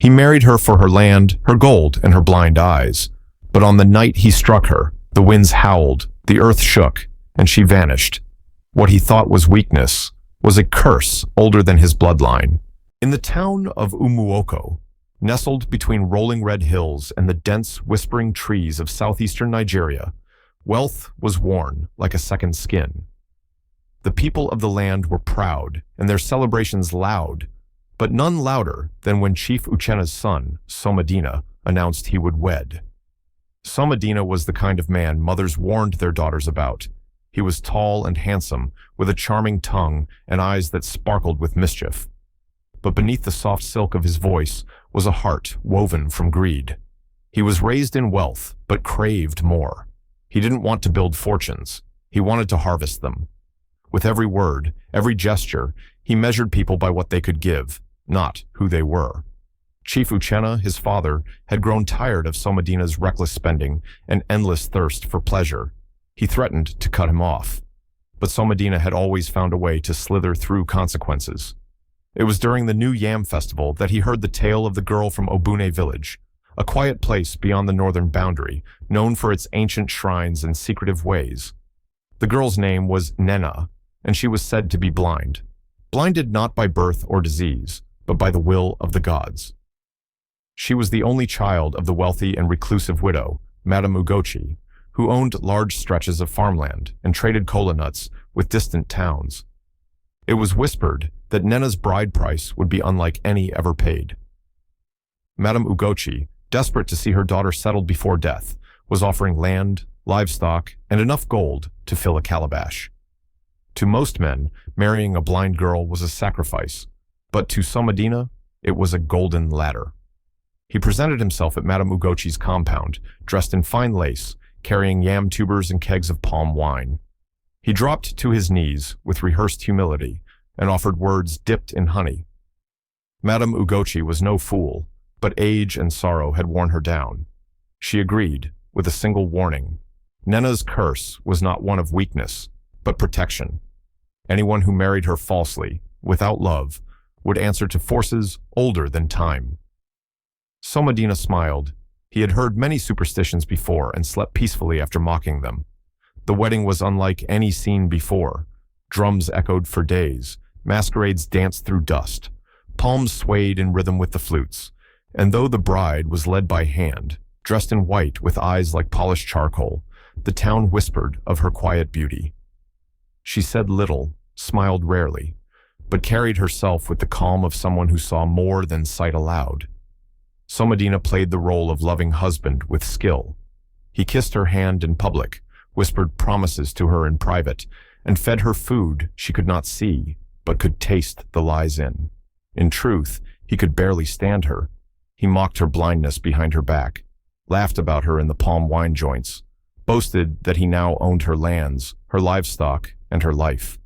He married her for her land, her gold, and her blind eyes. But on the night he struck her, the winds howled, the earth shook, and she vanished. What he thought was weakness was a curse older than his bloodline. In the town of Umuoko, nestled between rolling red hills and the dense, whispering trees of southeastern Nigeria, wealth was worn like a second skin. The people of the land were proud, and their celebrations loud, but none louder than when Chief Uchena's son, Somadina, announced he would wed. Somadina was the kind of man mothers warned their daughters about. He was tall and handsome, with a charming tongue and eyes that sparkled with mischief. But beneath the soft silk of his voice was a heart woven from greed. He was raised in wealth, but craved more. He didn't want to build fortunes. He wanted to harvest them. With every word, every gesture, he measured people by what they could give, not who they were. Chief Uchena, his father, had grown tired of Somadina's reckless spending and endless thirst for pleasure. He threatened to cut him off. But Somadina had always found a way to slither through consequences. It was during the New Yam Festival that he heard the tale of the girl from Obune village, a quiet place beyond the northern boundary, known for its ancient shrines and secretive ways. The girl's name was Nena, and she was said to be blind. Blinded not by birth or disease, but by the will of the gods. She was the only child of the wealthy and reclusive widow, Madame Ugochi, who owned large stretches of farmland and traded kola nuts with distant towns. It was whispered that Nena's bride price would be unlike any ever paid. Madame Ugochi, desperate to see her daughter settled before death, was offering land, livestock, and enough gold to fill a calabash. To most men, marrying a blind girl was a sacrifice, but to Somadina, it was a golden ladder. He presented himself at Madame Ugochi's compound, dressed in fine lace, carrying yam tubers and kegs of palm wine. He dropped to his knees with rehearsed humility and offered words dipped in honey. Madame Ugochi was no fool, but age and sorrow had worn her down. She agreed, with a single warning. Nena's curse was not one of weakness, but protection. Anyone who married her falsely, without love, would answer to forces older than time. Somadina smiled. He had heard many superstitions before and slept peacefully after mocking them. The wedding was unlike any seen before. Drums echoed for days, masquerades danced through dust, palms swayed in rhythm with the flutes, and though the bride was led by hand, dressed in white with eyes like polished charcoal, the town whispered of her quiet beauty. She said little, smiled rarely, but carried herself with the calm of someone who saw more than sight aloud. Somadina played the role of loving husband with skill. He kissed her hand in public, whispered promises to her in private, and fed her food she could not see, but could taste the lies in. In truth, he could barely stand her. He mocked her blindness behind her back, laughed about her in the palm wine joints, boasted that he now owned her lands, her livestock, and her life.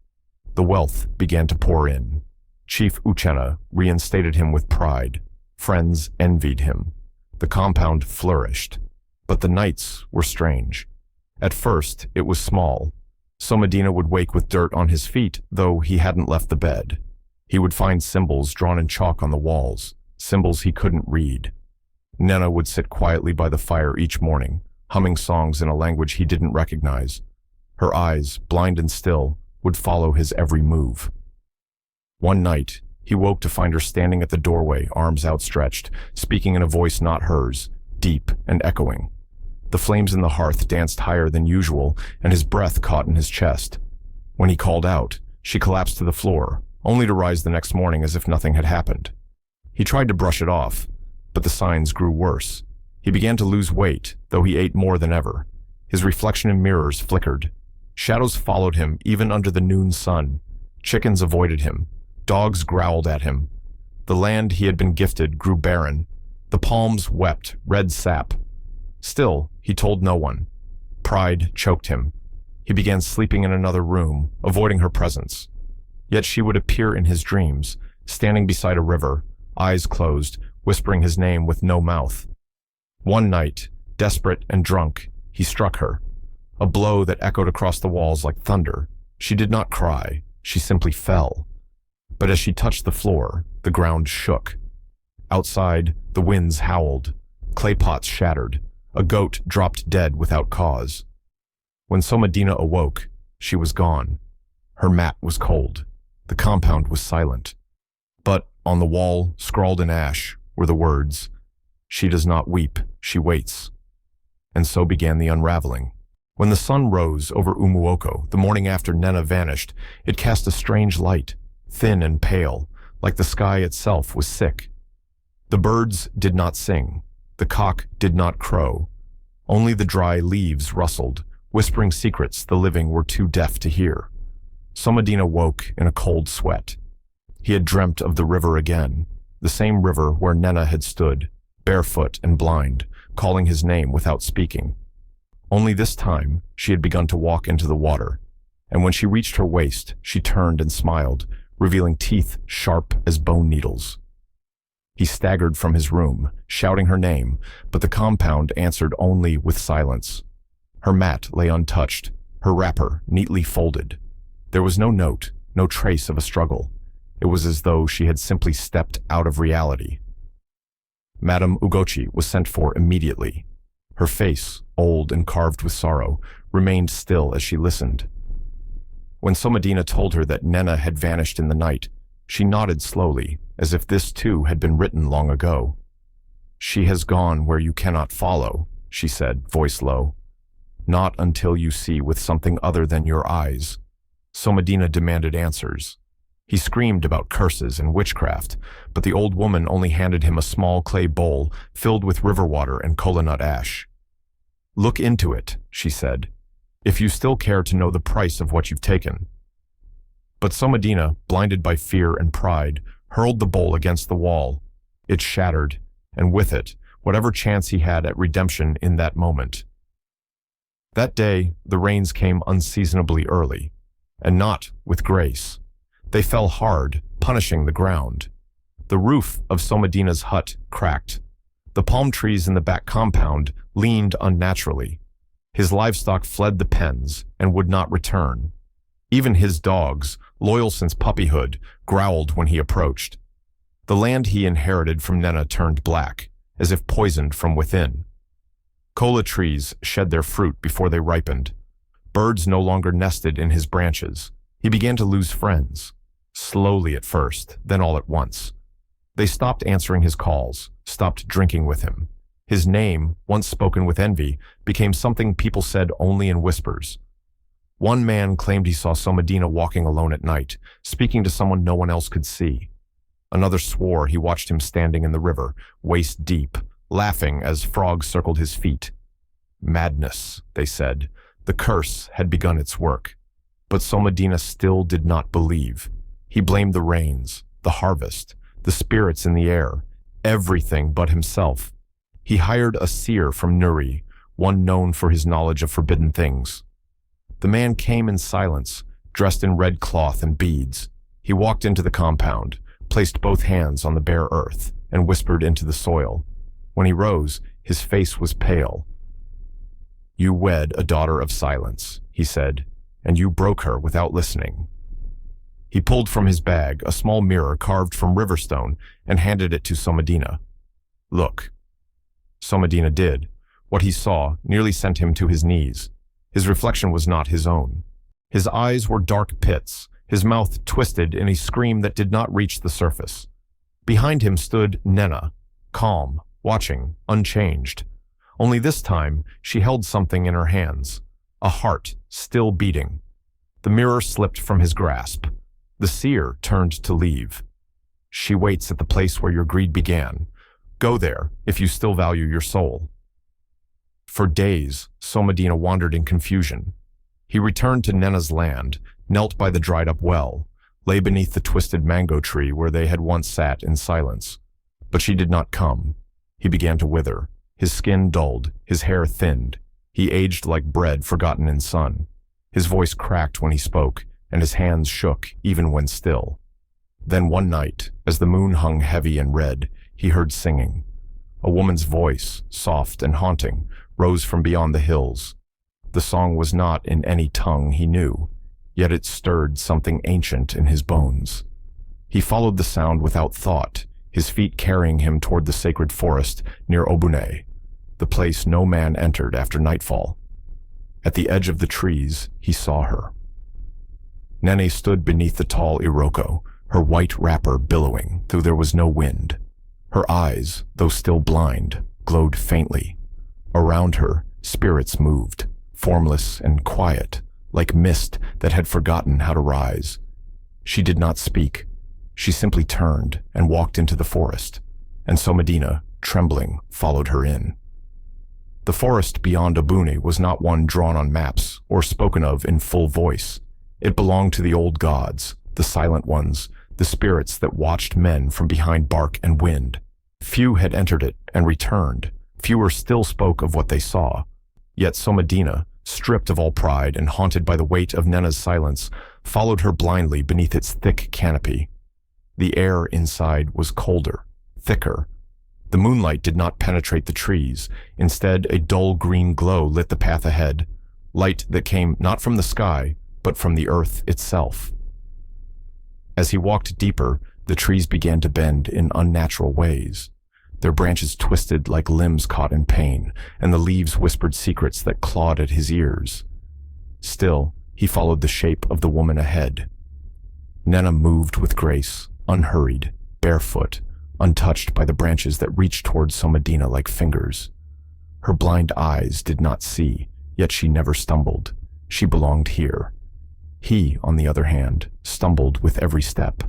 The wealth began to pour in. Chief Uchena reinstated him with pride. Friends envied him. The compound flourished. But the nights were strange. At first, it was small. Somadina would wake with dirt on his feet, though he hadn't left the bed. He would find symbols drawn in chalk on the walls, symbols he couldn't read. Nena would sit quietly by the fire each morning, humming songs in a language he didn't recognize. Her eyes, blind and still, would follow his every move. One night, he woke to find her standing at the doorway, arms outstretched, speaking in a voice not hers, deep and echoing. The flames in the hearth danced higher than usual, and his breath caught in his chest. When he called out, she collapsed to the floor, only to rise the next morning as if nothing had happened. He tried to brush it off, but the signs grew worse. He began to lose weight, though he ate more than ever. His reflection in mirrors flickered. Shadows followed him even under the noon sun. Chickens avoided him. Dogs growled at him. The land he had been gifted grew barren. The palms wept red sap. Still, he told no one. Pride choked him. He began sleeping in another room, avoiding her presence. Yet she would appear in his dreams, standing beside a river, eyes closed, whispering his name with no mouth. One night, desperate and drunk, he struck her. A blow that echoed across the walls like thunder. She did not cry, she simply fell. But as she touched the floor, the ground shook. Outside, The winds howled. Clay pots shattered. A goat dropped dead without cause. When Somadina awoke, she was gone. Her mat was cold. The compound was silent. But on the wall, scrawled in ash, were the words, "She does not weep, she waits." And so began the unraveling. When the sun rose over Umuoko the morning after Nena vanished, it cast a strange light, thin and pale, like the sky itself was sick. The birds did not sing. The cock did not crow. Only the dry leaves rustled, whispering secrets the living were too deaf to hear. Somadina woke in a cold sweat. He had dreamt of the river again, the same river where Nena had stood, barefoot and blind, calling his name without speaking. Only this time, she had begun to walk into the water, and when she reached her waist, she turned and smiled, revealing teeth sharp as bone needles. He staggered from his room, shouting her name, but the compound answered only with silence. Her mat lay untouched, her wrapper neatly folded. There was no note, no trace of a struggle. It was as though she had simply stepped out of reality. Madame Ugochi was sent for immediately. Her face, old and carved with sorrow, remained still as she listened. When Somadina told her that Nena had vanished in the night, she nodded slowly, as if this too had been written long ago. "She has gone where you cannot follow," she said, voice low. "Not until you see with something other than your eyes." Somadina demanded answers. He screamed about curses and witchcraft, but the old woman only handed him a small clay bowl filled with river water and kola nut ash. "Look into it," she said, "if you still care to know the price of what you've taken." But Somadina, blinded by fear and pride, hurled the bowl against the wall. It shattered, and with it, whatever chance he had at redemption in that moment. That day, the rains came unseasonably early, and not with grace. They fell hard, punishing the ground. The roof of Somadina's hut cracked. The palm trees in the back compound leaned unnaturally. His livestock fled the pens and would not return. Even his dogs, loyal since puppyhood, growled when he approached. The land he inherited from Nena turned black, as if poisoned from within. Kola trees shed their fruit before they ripened. Birds no longer nested in his branches. He began to lose friends. Slowly at first, then all at once. They stopped answering his calls, stopped drinking with him. His name, once spoken with envy, became something people said only in whispers. One man claimed he saw Somadina walking alone at night, speaking to someone no one else could see. Another swore he watched him standing in the river, waist deep, laughing as frogs circled his feet. Madness, they said. The curse had begun its work. But Somadina still did not believe. He blamed the rains, the harvest, the spirits in the air, everything but himself. He hired a seer from Nuri, one known for his knowledge of forbidden things. The man came in silence, dressed in red cloth and beads. He walked into the compound, placed both hands on the bare earth, and whispered into the soil. When he rose, his face was pale. "You wed a daughter of silence," he said, "and you broke her without listening." He pulled from his bag a small mirror carved from riverstone and handed it to Somadina. "Look." Somadina did. What he saw nearly sent him to his knees. His reflection was not his own. His eyes were dark pits, his mouth twisted in a scream that did not reach the surface. Behind him stood Nena, calm, watching, unchanged. Only this time, she held something in her hands, a heart still beating. The mirror slipped from his grasp. The seer turned to leave. "She waits at the place where your greed began. Go there, if you still value your soul." For days, Somadina wandered in confusion. He returned to Nena's land, knelt by the dried-up well, lay beneath the twisted mango tree where they had once sat in silence. But she did not come. He began to wither. His skin dulled, his hair thinned. He aged like bread forgotten in sun. His voice cracked when he spoke, and his hands shook even when still. Then one night, as the moon hung heavy and red, he heard singing. A woman's voice, soft and haunting, rose from beyond the hills. The song was not in any tongue he knew, yet it stirred something ancient in his bones. He followed the sound without thought, his feet carrying him toward the sacred forest near Obune, the place no man entered after nightfall. At the edge of the trees, he saw her. Nene stood beneath the tall iroko, her white wrapper billowing, though there was no wind. Her eyes, though still blind, glowed faintly. Around her, spirits moved, formless and quiet, like mist that had forgotten how to rise. She did not speak. She simply turned and walked into the forest, and Somadina, trembling, followed her in. The forest beyond Obune was not one drawn on maps or spoken of in full voice. It belonged to the old gods, the silent ones, the spirits that watched men from behind bark and wind. Few had entered it and returned. Fewer still spoke of what they saw. Yet Somadina, stripped of all pride and haunted by the weight of Nena's silence, followed her blindly beneath its thick canopy. The air inside was colder, thicker. The moonlight did not penetrate the trees. Instead, a dull green glow lit the path ahead, light that came not from the sky, but from the earth itself. As he walked deeper, the trees began to bend in unnatural ways. Their branches twisted like limbs caught in pain, and the leaves whispered secrets that clawed at his ears. Still, he followed the shape of the woman ahead. Nena moved with grace, unhurried, barefoot, untouched by the branches that reached toward Somadina like fingers. Her blind eyes did not see, yet she never stumbled. She belonged here. He, on the other hand, stumbled with every step.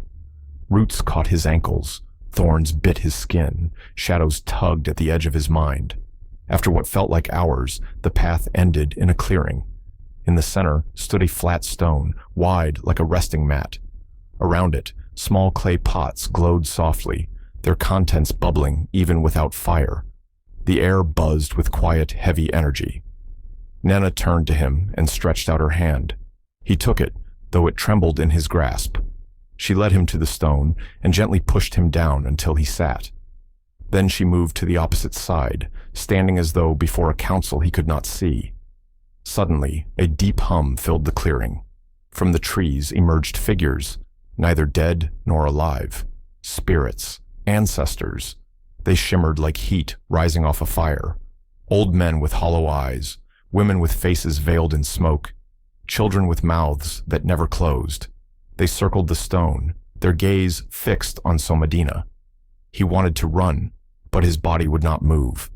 Roots caught his ankles, thorns bit his skin, shadows tugged at the edge of his mind. After what felt like hours, the path ended in a clearing. In the center stood a flat stone, wide like a resting mat. Around it, small clay pots glowed softly, their contents bubbling even without fire. The air buzzed with quiet, heavy energy. Nena turned to him and stretched out her hand. He took it, though it trembled in his grasp. She led him to the stone and gently pushed him down until he sat. Then she moved to the opposite side, standing as though before a council he could not see. Suddenly, a deep hum filled the clearing. From the trees emerged figures, neither dead nor alive. Spirits, ancestors. They shimmered like heat rising off a fire. Old men with hollow eyes, women with faces veiled in smoke, children with mouths that never closed. They circled the stone, their gaze fixed on Somadina. He wanted to run, but his body would not move.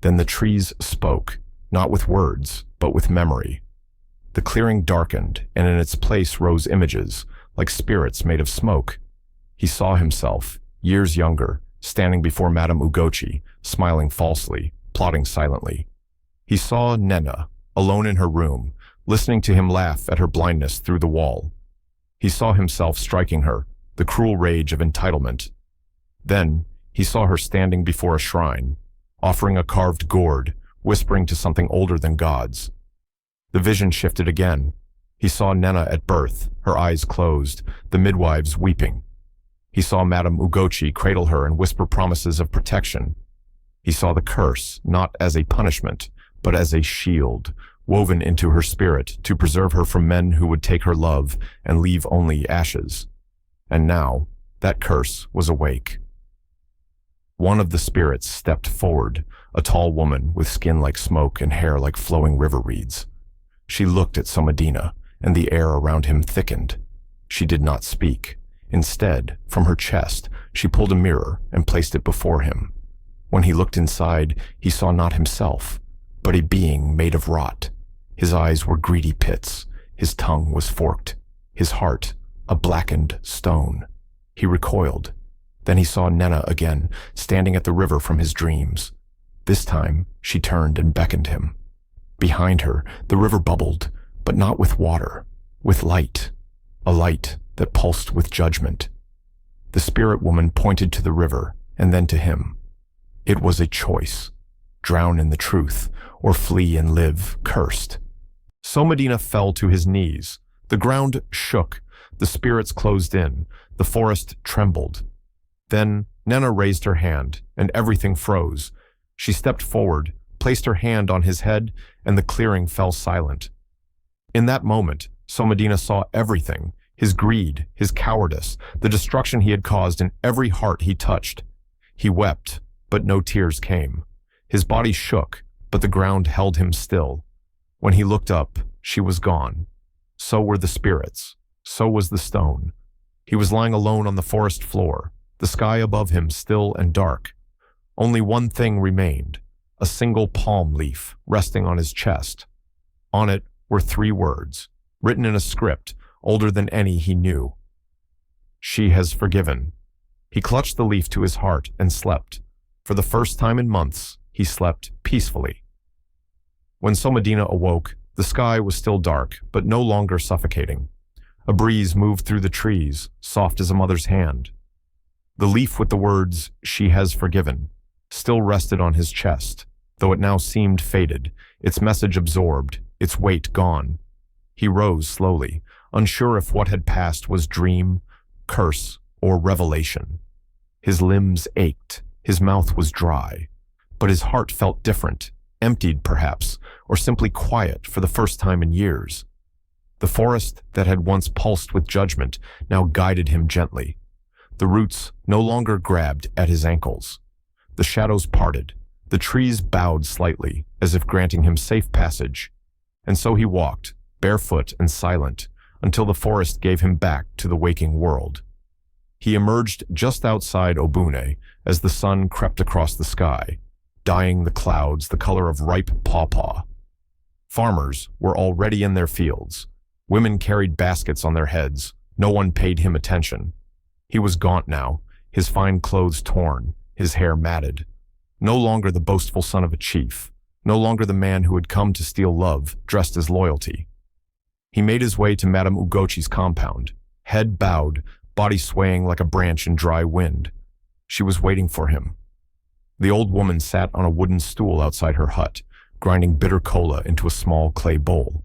Then the trees spoke, not with words, but with memory. The clearing darkened, and in its place rose images, like spirits made of smoke. He saw himself, years younger, standing before Madame Ugochi, smiling falsely, plotting silently. He saw Nena, alone in her room, listening to him laugh at her blindness through the wall. He saw himself striking her, the cruel rage of entitlement. Then he saw her standing before a shrine, offering a carved gourd, whispering to something older than gods. The vision shifted again. He saw Nena at birth, her eyes closed, the midwives weeping. He saw Madame Ugochi cradle her and whisper promises of protection. He saw the curse, not as a punishment, but as a shield, woven into her spirit to preserve her from men who would take her love and leave only ashes. And now, that curse was awake. One of the spirits stepped forward, a tall woman with skin like smoke and hair like flowing river reeds. She looked at Somadina, and the air around him thickened. She did not speak. Instead, from her chest, she pulled a mirror and placed it before him. When he looked inside, he saw not himself, but a being made of rot. His eyes were greedy pits. His tongue was forked. His heart, a blackened stone. He recoiled. Then he saw Nena again, standing at the river from his dreams. This time, she turned and beckoned him. Behind her, the river bubbled, but not with water, with light. A light that pulsed with judgment. The spirit woman pointed to the river, and then to him. It was a choice. Drown in the truth, or flee and live cursed. Somadina fell to his knees. The ground shook. The spirits closed in. The forest trembled. Then Nena raised her hand, and everything froze. She stepped forward, placed her hand on his head, and the clearing fell silent. In that moment, Somadina saw everything. His greed, his cowardice, the destruction he had caused in every heart he touched. He wept, but no tears came. His body shook, but the ground held him still. When he looked up, she was gone. So were the spirits. So was the stone. He was lying alone on the forest floor, the sky above him still and dark. Only one thing remained, a single palm leaf resting on his chest. On it were 3 words, written in a script older than any he knew. She has forgiven. He clutched the leaf to his heart and slept. For the first time in months, he slept peacefully. When Somadina awoke, the sky was still dark, but no longer suffocating. A breeze moved through the trees, soft as a mother's hand. The leaf with the words, "She has forgiven," still rested on his chest, though it now seemed faded, its message absorbed, its weight gone. He rose slowly, unsure if what had passed was dream, curse, or revelation. His limbs ached, his mouth was dry, but his heart felt different, emptied perhaps, or simply quiet for the first time in years. The forest that had once pulsed with judgment now guided him gently. The roots no longer grabbed at his ankles. The shadows parted, the trees bowed slightly, as if granting him safe passage. And so he walked, barefoot and silent, until the forest gave him back to the waking world. He emerged just outside Obune as the sun crept across the sky, dyeing the clouds the color of ripe pawpaw. Farmers were already in their fields. Women carried baskets on their heads. No one paid him attention. He was gaunt now, his fine clothes torn, his hair matted. No longer the boastful son of a chief, no longer the man who had come to steal love, dressed as loyalty. He made his way to Madame Ugochi's compound, head bowed, body swaying like a branch in dry wind. She was waiting for him. The old woman sat on a wooden stool outside her hut, grinding bitter cola into a small clay bowl.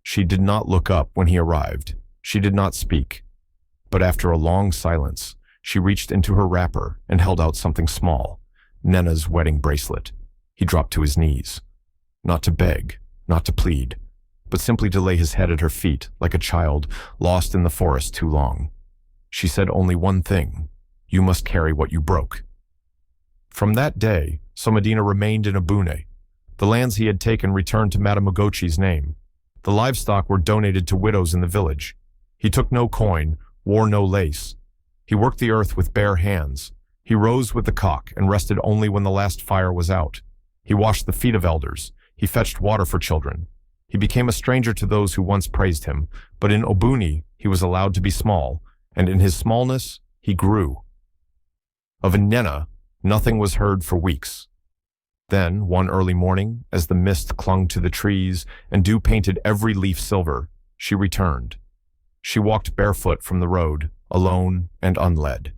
She did not look up when he arrived. She did not speak. But after a long silence, she reached into her wrapper and held out something small, Nena's wedding bracelet. He dropped to his knees. Not to beg, not to plead, but simply to lay his head at her feet like a child lost in the forest too long. She said only one thing: "You must carry what you broke." From that day, Somadina remained in Obune. The lands he had taken returned to Madame Ugochi's name. The livestock were donated to widows in the village. He took no coin, wore no lace. He worked the earth with bare hands. He rose with the cock and rested only when the last fire was out. He washed the feet of elders. He fetched water for children. He became a stranger to those who once praised him, but in Obuni he was allowed to be small, and in his smallness he grew. Of Nena, nothing was heard for weeks. Then, one early morning, as the mist clung to the trees and dew painted every leaf silver, she returned. She walked barefoot from the road, alone and unled.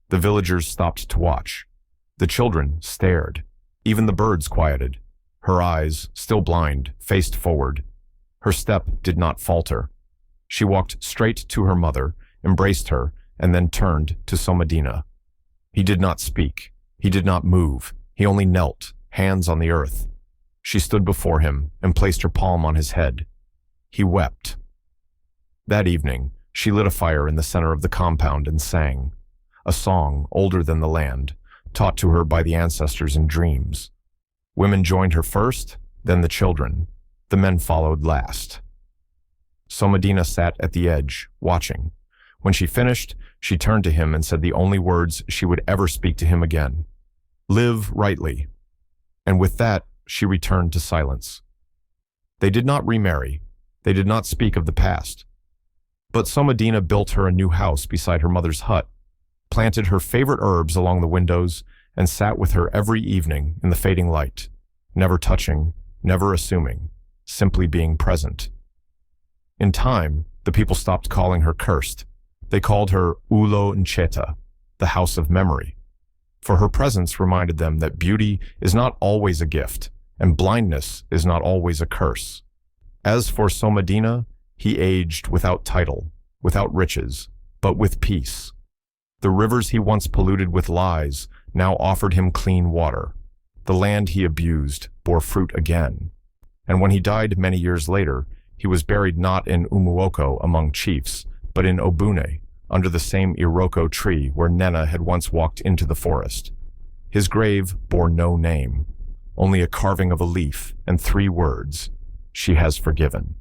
The villagers stopped to watch. The children stared. Even the birds quieted. Her eyes, still blind, faced forward. Her step did not falter. She walked straight to her mother, embraced her, and then turned to Somadina. He did not speak. He did not move. He only knelt, hands on the earth. She stood before him and placed her palm on his head. He wept. That evening, she lit a fire in the center of the compound and sang, a song older than the land, taught to her by the ancestors in dreams. Women joined her first, then the children. The men followed last. Somadina sat at the edge, watching. When she finished, she turned to him and said the only words she would ever speak to him again: "Live rightly." And with that, she returned to silence. They did not remarry. They did not speak of the past. But Somadina built her a new house beside her mother's hut, planted her favorite herbs along the windows, and sat with her every evening in the fading light, never touching, never assuming, simply being present. In time, the people stopped calling her cursed. They called her Ulo Ncheta, the house of memory. For her presence reminded them that beauty is not always a gift, and blindness is not always a curse. As for Somadina, he aged without title, without riches, but with peace. The rivers he once polluted with lies now offered him clean water. The land he abused bore fruit again. And when he died many years later, he was buried not in Umuoko among chiefs, but in Obune, under the same Iroko tree where Nena had once walked into the forest. His grave bore no name, only a carving of a leaf and 3 words, "She has forgiven."